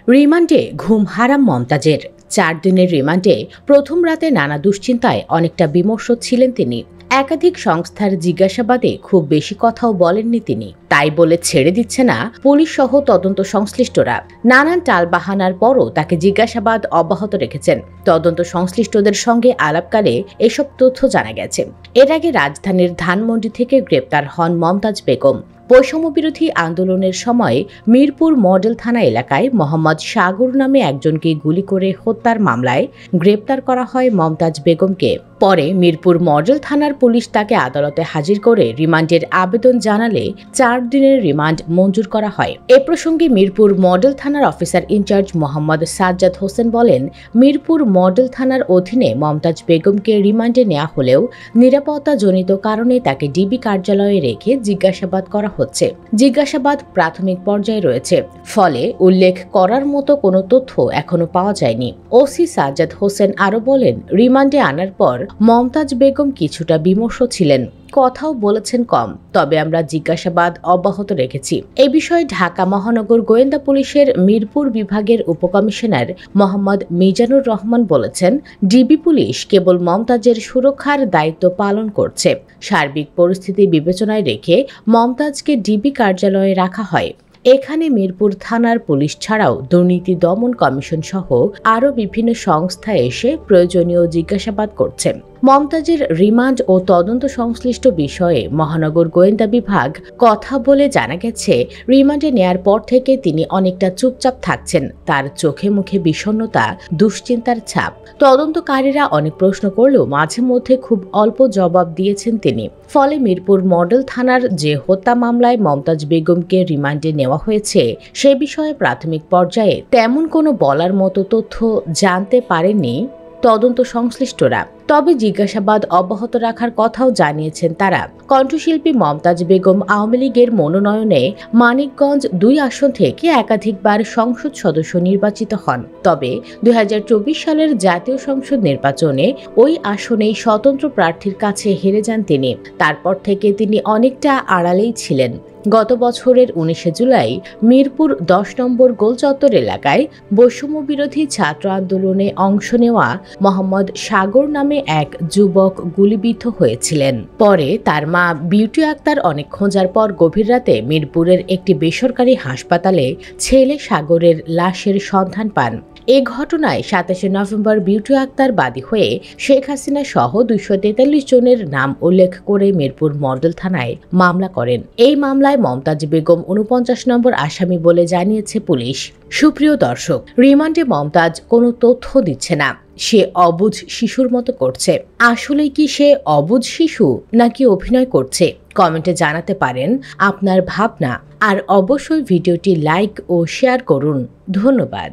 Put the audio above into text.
রিমান্ডে ঘুম হারাম মমতাজের। 4 দিনের রিমান্ডে প্রথম রাতে নানা দুশ্চিন্তায় অনেকটা বিমর্ষ ছিলেন তিনি। একাধিক সংস্থার জিজ্ঞাসাবাদে খুব বেশি কথাও বলেননি তিনি। তাই বলে ছেড়ে দিচ্ছে না পুলিশ সহ তদন্ত সংশ্লিষ্টরা। নানান টালবাহানার পরও তাকে জিজ্ঞাসাবাদ অব্যাহত রেখেছেন। তদন্ত সংশ্লিষ্টদের সঙ্গে আলাপকালে এসব তথ্য জানা গেছে। এর আগে রাজধানীর ধানমন্ডি থেকে গ্রেপ্তার হন মমতাজ বেগম। বৈষম্য বিরোধী আন্দোলনের সময় মিরপুর মডেল থানা এলাকায় মোহাম্মদ সাগর নামে একজনকে গুলি করে হত্যার মামলায় গ্রেপ্তার করা হয় মমতাজ বেগমকে। পরে মিরপুর মডেল থানার পুলিশ তাকে আদালতে হাজির করে রিমান্ডের আবেদন জানালে 4 দিনের রিমান্ড মঞ্জুর করা হয়। এ প্রসঙ্গে মিরপুর মডেল থানার অফিসার ইনচার্জ মোহাম্মদ সাজ্জাদ হোসেন বলেন, মিরপুর মডেল থানার অধীনে মমতাজ বেগমকে রিমান্ডে নেওয়া হলেও নিরাপত্তাজনিত কারণে তাকে ডিবি কার্যালয়ে রেখে জিজ্ঞাসাবাদ করা হচ্ছে। জিজ্ঞাসাবাদ প্রাথমিক পর্যায়ে রয়েছে, ফলে উল্লেখ করার মতো কোনো তথ্য এখনো পাওয়া যায়নি। ওসি সাজ্জাদ হোসেন আরও বলেন, রিমান্ডে আনার পর মমতাজ বেগম কিছুটা বিমর্ষ ছিলেন, কথাও বলেছেন কম। তবে আমরা জিজ্ঞাসাবাদ অব্যাহত রেখেছি। এ বিষয়ে ঢাকা মহানগর গোয়েন্দা পুলিশের মিরপুর বিভাগের উপকমিশনার মোহাম্মদ মিজানুর রহমান বলেছেন, ডিবি পুলিশ কেবল মমতাজের সুরক্ষার দায়িত্ব পালন করছে। সার্বিক পরিস্থিতি বিবেচনায় রেখে মমতাজকে ডিবি কার্যালয়ে রাখা হয়। এখানে মিরপুর থানার পুলিশ ছাড়াও দুর্নীতি দমন কমিশন সহ আরও বিভিন্ন সংস্থা এসে প্রয়োজনীয় জিজ্ঞাসাবাদ করছে। মমতাজের রিমান্ড ও তদন্ত সংশ্লিষ্ট বিষয়ে মহানগর গোয়েন্দা বিভাগ কথা বলে জানা গেছে, রিমান্ডে নেয়ার পর থেকে তিনি অনেকটা চুপচাপ থাকছেন। তার চোখে মুখে বিষণ্ণতা, দুশ্চিন্তার ছাপ। তদন্তকারীরা অনেক প্রশ্ন করলেও মাঝে মধ্যে খুব অল্প জবাব দিয়েছেন তিনি। ফলে মিরপুর মডেল থানার যে হত্যা মামলায় মমতাজ বেগমকে রিমান্ডে নেওয়া হয়েছে সে বিষয়ে প্রাথমিক পর্যায়ে তেমন কোনো বলার মতো তথ্য জানতে পারেননি তদন্ত সংশ্লিষ্টরা। তবে জিজ্ঞাসাবাদ অব্যাহত রাখার কথাও জানিয়েছেন তারা। কণ্ঠশিল্পী মমতাজ বেগম আওয়ামী লীগের মনোনয়নে মানিকগঞ্জ 2 আসন থেকে একাধিকবার সংসদ সদস্য নির্বাচিত হন। তবে 2024 সালের জাতীয় সংসদ নির্বাচনে ওই আসনেই স্বতন্ত্র প্রার্থীর কাছে হেরে যান তিনি। তারপর থেকে তিনি অনেকটা আড়ালেই ছিলেন। গত বছরের 19 জুলাই মিরপুর 10 নম্বর গোলচত্বর এলাকায় বৈষম্য বিরোধী ছাত্র আন্দোলনে অংশ নেওয়া মোহাম্মদ সাগর নামে এক যুবক গুলিবিদ্ধ হয়েছিলেন। পরে তার মা বিউটি আক্তার অনেক খোঁজার পর গভীর রাতে মিরপুরের একটি বেসরকারি হাসপাতালে ছেলে সাগরের লাশের সন্ধান পান। এ ঘটনায় 27 নভেম্বর বিউটি আক্তার বাদী হয়ে শেখ হাসিনা সহ 243 জনের নাম উল্লেখ করে মিরপুর মডেল থানায় মামলা করেন। এই মামলায় মমতাজ বেগম 49 নম্বর আসামি বলে জানিয়েছে পুলিশ। সুপ্রিয় দর্শক, রিমান্ডে মমতাজ কোনো তথ্য দিচ্ছে না। সে অবুঝ শিশুর মতো করছে। আসলে কি সে অবুঝ শিশু নাকি অভিনয় করছে? কমেন্টে জানাতে পারেন আপনার ভাবনা। আর অবশ্যই ভিডিওটি লাইক ও শেয়ার করুন। ধন্যবাদ।